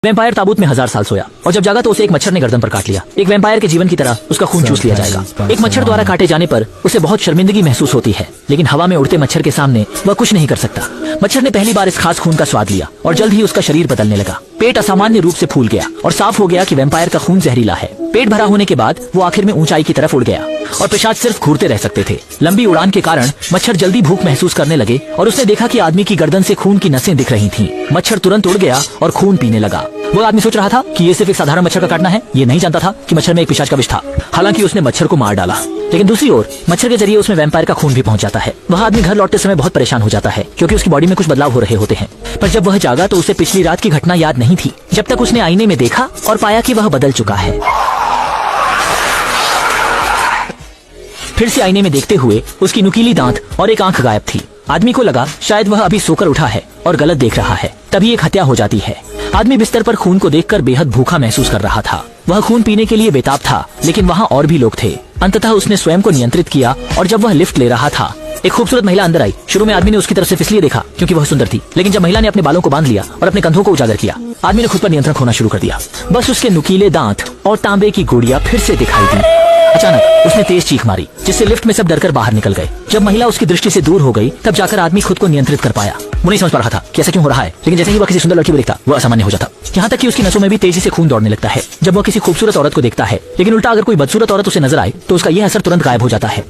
Vampire ताबूत में 1000 साल सोया और जब जागा तो उसे एक मच्छर ने गर्दन पर काट लिया। एक वैम्पायर के जीवन की तरह उसका खून चूस लिया जाएगा। एक मच्छर द्वारा काटे जाने पर उसे बहुत शर्मिंदगी महसूस होती है, लेकिन हवा में उड़ते मच्छर के सामने वह कुछ नहीं कर सकता। मच्छर ने पहली बार इस खास खून का स्वाद लिया और जल्द ही उसका शरीर बदलने लगा। पेट असामान्य रूप से फूल गया और साफ हो गया कि वैम्पायर का खून जहरीला है। पेट भरा होने के बाद वो आखिर में ऊंचाई की तरफ उड़ गया और पेशाब सिर्फ घूरते रह सकते थे। लंबी उड़ान के कारण मच्छर जल्दी भूख महसूस करने लगे और उसने देखा कि आदमी की गर्दन से खून की नसें दिख रही थीं। मच्छर तुरंत उड़ गया और खून पीने लगा। वो आदमी सोच रहा था कि ये सिर्फ एक साधारण मच्छर का काटना है। ये नहीं जानता था कि मच्छर में एक पिशाच का विष था। हालांकि उसने मच्छर को मार डाला, लेकिन दूसरी ओर मच्छर के जरिए उसमें वैम्पायर का खून भी पहुंच जाता है। वह आदमी घर लौटते समय बहुत परेशान हो जाता है क्योंकि उसकी बॉडी में कुछ बदलाव हो रहे होते हैं। पर जब वह जागा तो उसे पिछली रात की घटना याद नहीं थी, जब तक उसने आईने में देखा और पाया कि वह बदल चुका है। फिर से आईने में देखते हुए उसकी नुकीली दांत और एक आंख गायब थी। आदमी को लगा शायद वह अभी सोकर उठा है और गलत देख रहा है। तभी एक हत्या हो जाती है। आदमी बिस्तर पर खून को देखकर बेहद भूखा महसूस कर रहा था। वह खून पीने के लिए बेताब था, लेकिन वहाँ और भी लोग थे। अंततः उसने स्वयं को नियंत्रित किया और जब वह लिफ्ट ले रहा था, एक खूबसूरत महिला अंदर आई। शुरू में आदमी ने उसकी तरफ से इसलिए देखा क्योंकि वह सुंदर थी, लेकिन जब महिला ने अपने बालों को बांध लिया और अपने कंधों को उजागर किया, आदमी ने खुद पर नियंत्रण खोना शुरू कर दिया। बस उसके नुकीले दांत और तांबे की गुड़िया फिर से दिखाई दी। अचानक उसने तेज चीख मारी, जिससे लिफ्ट में सब डरकर बाहर निकल गए। जब महिला उसकी दृष्टि से दूर हो गई, तब जाकर आदमी खुद को नियंत्रित कर पाया। वो नहीं समझ पा रहा था कि ऐसा क्यों हो रहा है, लेकिन जैसे ही वह किसी सुंदर लड़की को देखता, वह असामान्य हो जाता। यहाँ तक कि उसकी नसों में भी तेजी से खून दौड़ने लगता है जब वह किसी खूबसूरत औरत को देखता है। लेकिन उल्टा अगर कोई बदसूरत औरत उसे नजर आए तो उसका यह असर तुरंत गायब हो जाता है।